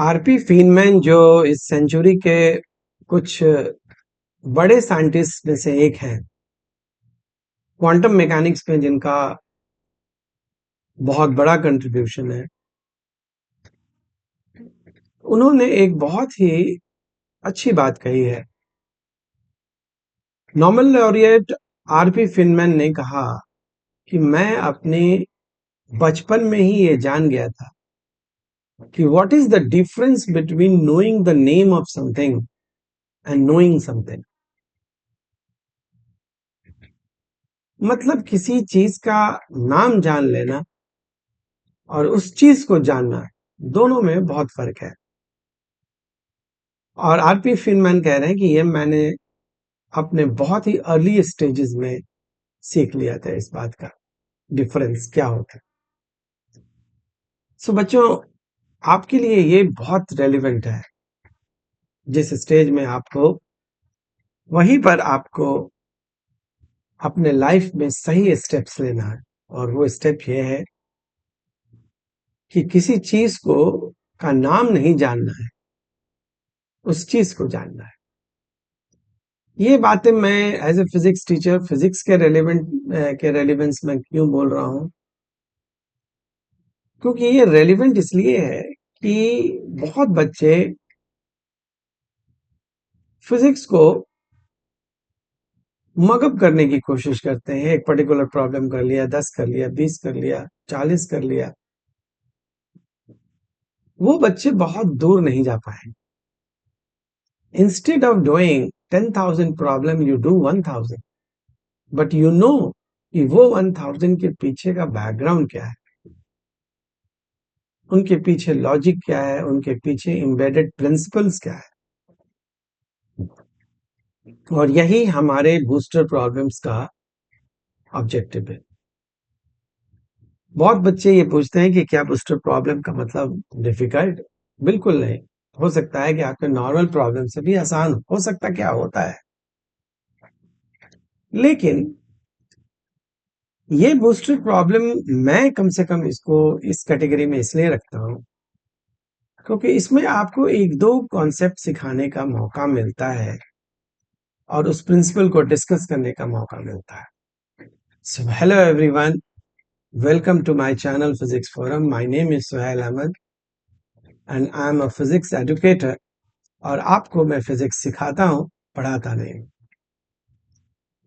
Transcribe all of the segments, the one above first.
RP फीनमैन जो इस century के कुछ बड़े साइंटिस्ट में से एक हैं, क्वांटम मैकेनिक्स में जिनका बहुत बड़ा कंट्रीब्यूशन है। उन्होंने एक बहुत ही अच्छी बात कही है। नोबेल लॉरिएट आरपी फिनमैन ने कहा कि मैं अपने बचपन में ही ये जान गया था कि what is the difference between knowing the name of something and knowing something. मतलब किसी चीज का नाम जान लेना और उस चीज को जानना, दोनों में बहुत फर्क है। और आरपी फिनमैन कह रहे हैं कि ये मैंने अपने बहुत ही अर्ली स्टेजेस में सीख लिया था, इस बात का डिफरेंस क्या होता है। सो बच्चों, आपके लिए ये बहुत रेलिवेंट है। जिस स्टेज में आपको, वहीं पर आपको अपने लाइफ में सही स्टेप्स लेना है। और वो स्टेप ये है कि किसी चीज को का नाम नहीं जानना है, उस चीज को जानना है। ये बातें मैं as a physics teacher, physics के रेलिवेंस में क्यों बोल रहा हूं? क्योंकि ये रेलिवेंट इसलिए है कि बहुत बच्चे फिजिक्स को मगअप करने की कोशिश करते हैं। एक पर्टिकुलर प्रॉब्लम कर लिया, 10 कर लिया, 20 कर लिया, 40 कर लिया, वो बच्चे बहुत दूर नहीं जा पाए। Instead of doing 10,000 problem, you do 1,000, but you know कि वो 1,000 के पीछे का बैकग्राउंड क्या है, उनके पीछे लॉजिक क्या है, उनके पीछे एम्बेडेड प्रिंसिपल्स क्या है। और यही हमारे बूस्टर प्रॉब्लम्स का ऑब्जेक्टिव है। बहुत बच्चे ये पूछते हैं कि क्या बूस्टर प्रॉब्लम का मतलब डिफिकल्ट? बिल्कुल नहीं। हो सकता है कि आपके नॉर्मल प्रॉब्लम से भी आसान हो सकता, क्या होता है। लेकिन ये बूस्टर प्रॉब्लम, मैं कम से कम इसको इस कैटेगरी में इसलिए रखता हूं क्योंकि इसमें आपको एक दो कॉन्सेप्ट सिखाने का मौका मिलता है और उस प्रिंसिपल को डिस्कस करने का मौका मिलता है। So hello everyone, welcome to my channel physics forum. My name is Suhail Ahmed and I am a physics educator. और आपको मैं फिजिक्स सिखाता हूं, पढ़ाता नहीं।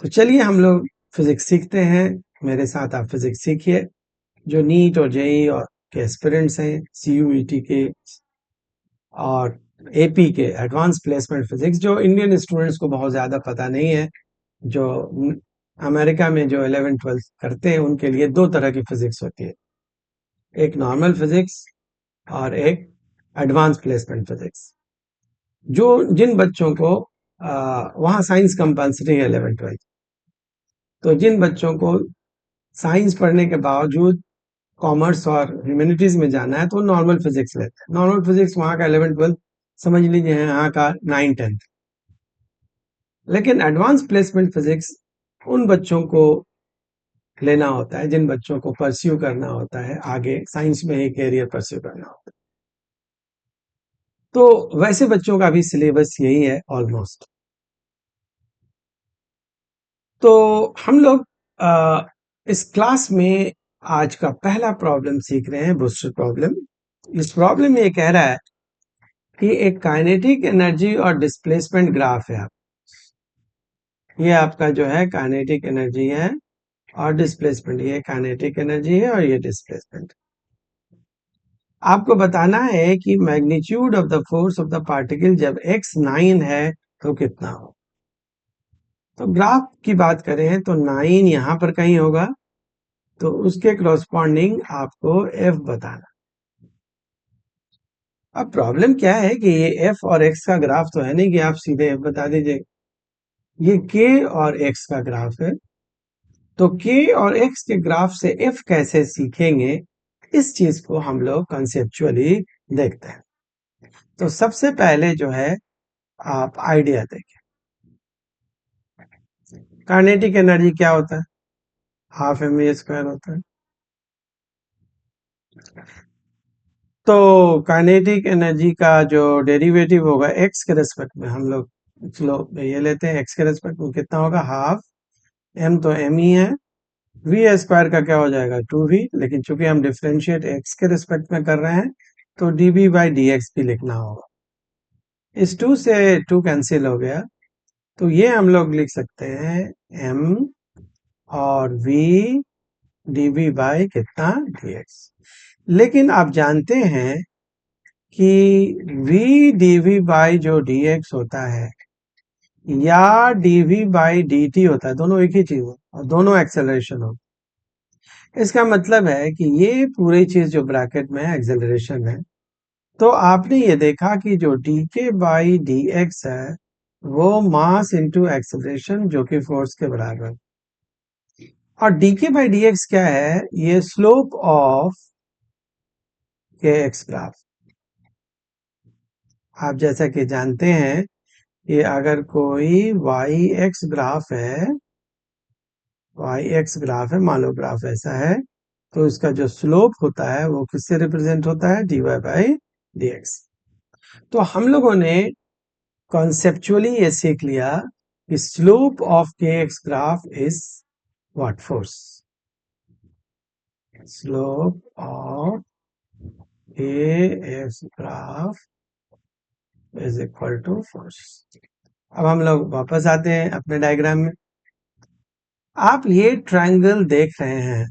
तो चलिए हम लोग फिजिक्स सीखते हैं। मेरे साथ आप फिजिक्स सीखिए। जो नीट और जेई और के एस्पिरेंट्स हैं, सीयूईटी के और एपी के, एडवांस प्लेसमेंट फिजिक्स, जो इंडियन स्टूडेंट्स को बहुत ज़्यादा पता नहीं है, जो अमेरिका में जो 11th-12th करते हैं, उनके लिए दो तरह की फिजिक्स होती है। एक नॉर्मल फिजिक्स और एक एडवांस प्लेसमेंट फिजिक्स। जो जिन बच्चों को वहाँ साइंस कंपल्सरी है 11th-12th, तो जिन बच्चों को साइंस पढ़ने के बावजूद कॉमर्स और ह्यूमैनिटीज में जाना है, तो नॉर्मल फिजिक्स लेते हैं। नॉर्मल फिजिक्स वहाँ का 11th-12th समझ लीजिए है, यहाँ का 9th-10th। लेकिन एडवांस प्लेसमेंट फिजिक्स उन बच्चों को लेना होता है जिन बच्चों को परस्यू करना होता है, आगे साइंस में ही कैरियर परस्यू करना होता है। तो वैसे बच्चों का भी सिलेबस यही है ऑलमोस्ट। तो हम लोग इस क्लास में आज का पहला प्रॉब्लम सीख रहे हैं, बूस्टर प्रॉब्लम। इस प्रॉब्लम में ये कह रहा है कि एक काइनेटिक एनर्जी और डिस्प्लेसमेंट ग्राफ है। आप ये आपका जो है काइनेटिक एनर्जी है और डिस्प्लेसमेंट, ये काइनेटिक एनर्जी है और ये डिस्प्लेसमेंट। आपको बताना है कि magnitude of the force of the particle जब x 9 है तो कितना हो। तो ग्राफ की बात करें तो 9 यहां पर कहीं होगा, तो उसके करस्पॉन्डिंग आपको f बताना। अब प्रॉब्लम क्या है कि ये f और x का ग्राफ तो है नहीं कि आप सीधे f बता दीजिए। ये k और x का ग्राफ है। तो k और x के ग्राफ से f कैसे सीखेंगे, इस चीज को हम लोग कंसेप्चुअली देखते हैं। तो सबसे पहले जो है, आप आइडिया देखें। काइनेटिक एनर्जी क्या होता है? हाफ mv स्क्वायर होता है। तो काइनेटिक एनर्जी का जो डेरिवेटिव होगा एक्स के रेस्पेक्ट में, हम लोग चलो ये लेते हैं एक्स के रेस्पेक्ट में, कितना होगा हाफ एम, तो एम ही है, वी स्क्वायर का क्या हो जाएगा 2v, लेकिन चूंकि हम डिफरेंशिएट एक्स के रिस्पेक्ट में कर रहे हैं तो dv बाई डी एक्स भी लिखना होगा। इस 2 से 2 कैंसिल हो गया, तो ये हम लोग लिख सकते हैं m और v dv बाई कितना dx। लेकिन आप जानते हैं कि v dv बाई जो dx होता है या dv बाई dt होता है, दोनों एक ही चीज है और दोनों एक्सेलरेशन हो। इसका मतलब है कि ये पूरी चीज जो ब्रैकेट में एक्सेलरेशन है, तो आपने ये देखा कि जो dk बाई dx है वो मास इनटू एक्सेलरेशन जो कि फोर्स के बराबर, और dk बाई dx क्या है, ये स्लोप ऑफ kx ग्राफ। आप जैसा कि जानते हैं कि अगर कोई y x ग्राफ है, मान लो ग्राफ ऐसा है, तो इसका जो स्लोप होता है वो किससे रिप्रेजेंट होता है, dy बाई dx। तो हम लोगों ने कॉन्सेप्चुअली ये सीख लिया कि slope of kx graph is what, force. Slope of kx graph is equal to force. अब हम लोग वापस आते हैं अपने डायग्राम में। आप ये ट्रायंगल देख रहे हैं,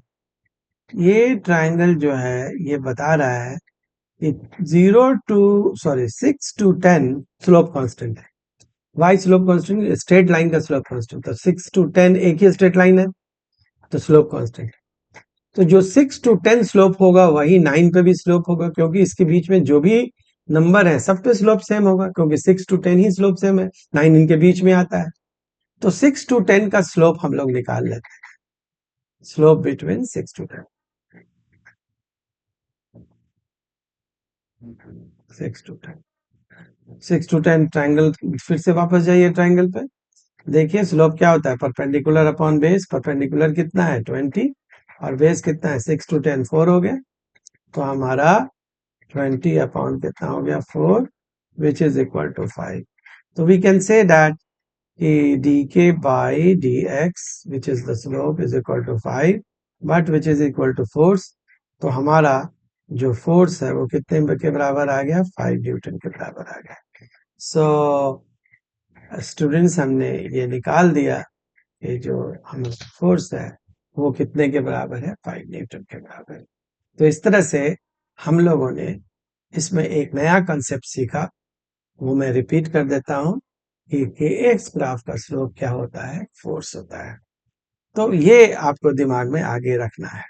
ये ट्रायंगल जो है ये बता रहा है कि 6 to 10 स्लोप कांस्टेंट है। Why slope constant, straight line का स्लोप कांस्टेंट, तो 6 to 10 एक ही स्ट्रेट लाइन है तो स्लोप कांस्टेंट। तो जो 6 to 10 स्लोप होगा वही 9 पे भी स्लोप होगा, क्योंकि इसके बीच में जो भी नंबर है सब पे स्लोप सेम होगा, क्योंकि 6 to 10 ही स्लोप सेम है, 9 इनके बीच में आता है। तो 6 to 10 का स्लोप हम लोग निकाल लेते हैं, slope between 6 to 10, 6 to 10, 6 to 10 triangle. फिर से वापस जाइए ट्रायंगल पे, देखिए स्लोप क्या होता है, परपेंडिकुलर अपॉन बेस। परपेंडिकुलर कितना है 20 और बेस कितना है 6 to 10, 4 हो गया, तो हमारा 20 अपॉन कितना हो गया 4, विच इज इक्वल टू 5। तो we can say that dk by dx which is the slope is equal to 5 but which is equal to force। तो हमारा जो फोर्स है वो कितने के बराबर आ गया, 5 न्यूटन के बराबर आ गया। सो स्टूडेंट्स हमने ये निकाल दिया कि जो हम फोर्स है वो कितने के बराबर है, 5 न्यूटन के बराबर। तो इस तरह से हम लोगों ने इसमें एक नया कंसेप्ट सीखा, वो मैं रिपीट कर देता हूं कि kx ग्राफ का स्लोप क्या होता है, फोर्स होता है। तो ये आपको दिमाग में आगे रखना है।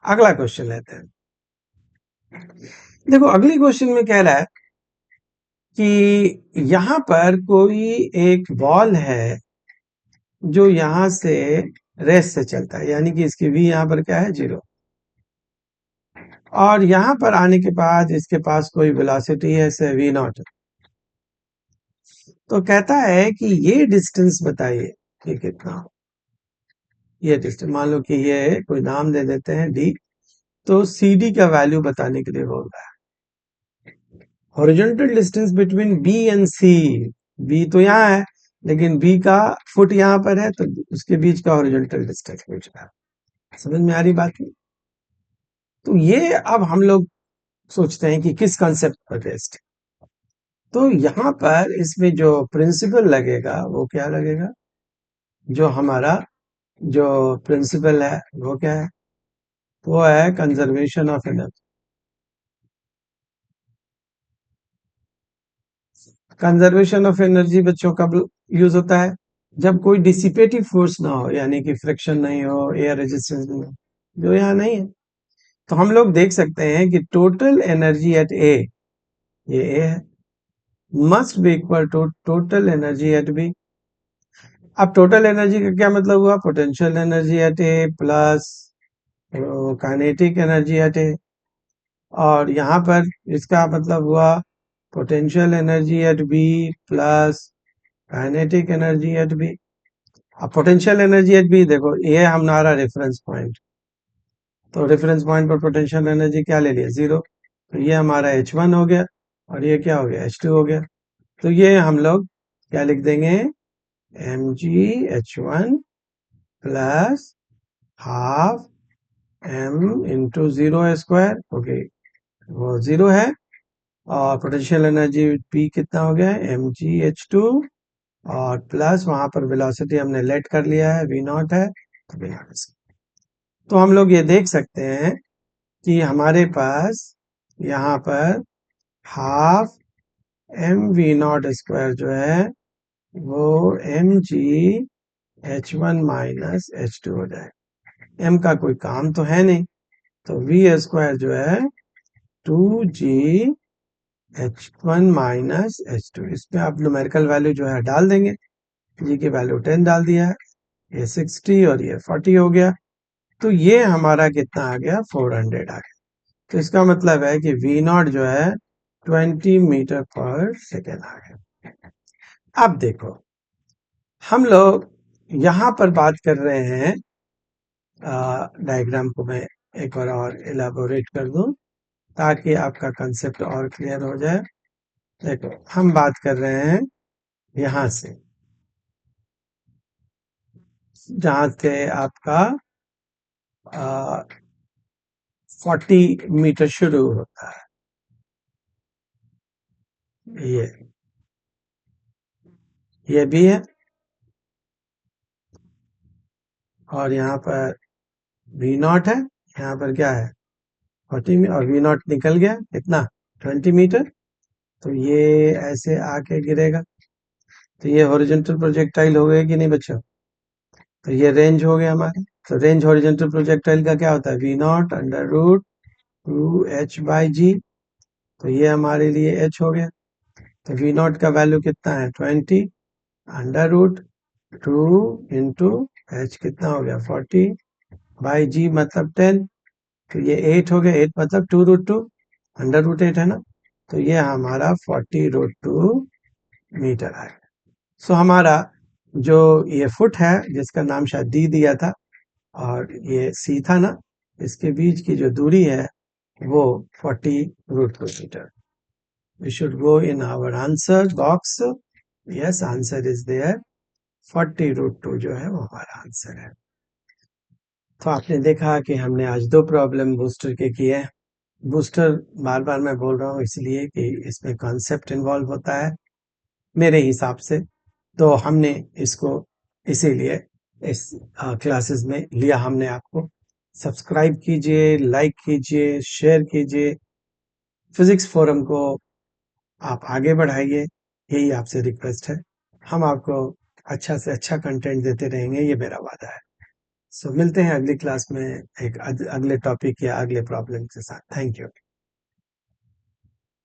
अगला क्वेश्चन लेते हैं। देखो अगली क्वेश्चन में कह रहा है कि यहां पर कोई एक बॉल है जो यहां से रेस से चलता है, यानी कि इसकी v यहां पर क्या है 0, और यहां पर आने के बाद इसके पास कोई वेलोसिटी है से v0। तो कहता है कि ये डिस्टेंस बताइए कि कितना हो। ये डिस्टेंस मान लो कि ये कोई नाम दे देते हैं d, तो CD का वैल्यू बताने के लिए बोल रहा है। Horizontal distance between B and C, B तो यहाँ है लेकिन B का फुट यहाँ पर है, तो उसके बीच का हॉरिजॉन्टल डिस्टेंस पूछ रहा है। समझ में आ रही बात नहीं? तो ये अब हम लोग सोचते हैं कि किस कंसेप्ट पर बेस्ड। तो यहाँ पर इसमें जो प्रिंसिपल लगेगा वो क्या लगेगा, जो हमारा जो प्रिंसिपल है वो क्या है, वो है conservation of energy. Conservation of energy बच्चों कब यूज होता है, जब कोई डिसिपेटिव फोर्स ना हो, यानी कि फ्रिक्शन नहीं हो, एयर रेजिस्टेंस नहीं हो, जो यहाँ नहीं है। तो हम लोग देख सकते हैं कि टोटल एनर्जी एट ए, ये ए है, must be equal to total energy at B. अब टोटल एनर्जी का क्या मतलब हुआ, potential energy at A plus kinetic energy at A, और यहाँ पर इसका मतलब हुआ potential energy at B plus kinetic energy at B. अब पोटेंशियल एनर्जी एट बी देखो, ये हमारा रेफरेंस पॉइंट, तो रेफरेंस पॉइंट पर पोटेंशियल एनर्जी क्या ले लिया 0, तो ये हमारा H1 हो गया और ये क्या हो गया, H2 हो गया। तो ये हम लोग क्या लिख देंगे, MgH1 plus half m into zero square, okay वो जीरो है। और पोटेंशियल एनर्जी P कितना हो गया है, MgH2 और प्लस वहां पर वेलोसिटी हमने लेट कर लिया है, V नॉट है, तो V नॉट। तो हम लोग ये देख सकते हैं कि हमारे पास यहाँ पर हाफ mv0 स्क्वायर जो है वो mgH1 माइनस H2 हो जाएगा। m का कोई काम तो है नहीं, तो v स्क्वायर जो है 2gH1 माइनस H2। इसमें आप न्यूमेरिकल वैल्यू जो है डाल देंगे। g की वैल्यू 10 डाल दिया है, ये 60 और ये 40 हो गया। तो ये हमारा कितना आ गया, 400 आ गया। तो इसका मतलब है कि V नॉट जो है 20 मीटर पर सेकेंड आ गया। अब देखो, हम लोग यहां पर बात कर रहे हैं, डायग्राम को मैं एक बार और इलाबोरेट कर दूं ताकि आपका कंसेप्ट और क्लियर हो जाए। देखो, हम बात कर रहे हैं यहां से, जहां से आपका 40 मीटर शुरू होता है, ये ये भी है। और यहाँ पर V नॉट है, यहाँ पर क्या है 40 में, और V नॉट निकल गया कितना, 20 मीटर। तो ये ऐसे आके गिरेगा, तो ये हॉरिजॉन्टल प्रोजेक्टाइल हो गया कि नहीं बच्चों। तो ये रेंज हो गया हमारा। तो रेंज हॉरिजॉन्टल प्रोजेक्टाइल का क्या होता है, V not under root 2h/g। तो ये हमारे लिए h हो गया। तो V नॉट का वैल्यू कितना है 20 अंडर रूट 2 इंटू h कितना हो गया 40 बाई g मतलब 10। तो ये 8 हो गया, 8 मतलब 2 रूट 2 अंडर रूट 8 है ना। तो ये हमारा 40 रूट 2 मीटर है। सो हमारा जो ये फुट है, जिसका नाम शायद डी दिया था, और ये सी था ना, इसके बीच की जो दूरी है वो 40 root 2 metre. We should go in our answer box. Yes, answer is there, 40 root 2 जो है वो हमारा आंसर है। तो आपने देखा कि हमने आज दो प्रॉब्लम बूस्टर के किए। बूस्टर बार बार मैं बोल रहा हूँ इसलिए कि इसमें कॉन्सेप्ट इन्वॉल्व होता है मेरे हिसाब से। तो हमने इसको इसीलिए इस क्लासेस में लिया। हमने आपको सब्सक्राइब कीजिए, लाइक कीजिए, शेयर कीजिए, फिजिक्स फोरम को आप आगे बढ़ाइए, यही आपसे रिक्वेस्ट है। हम आपको अच्छा से अच्छा कंटेंट देते रहेंगे, ये मेरा वादा है। सो मिलते हैं अगली क्लास में एक अगले टॉपिक या अगले प्रॉब्लम के साथ। Thank you.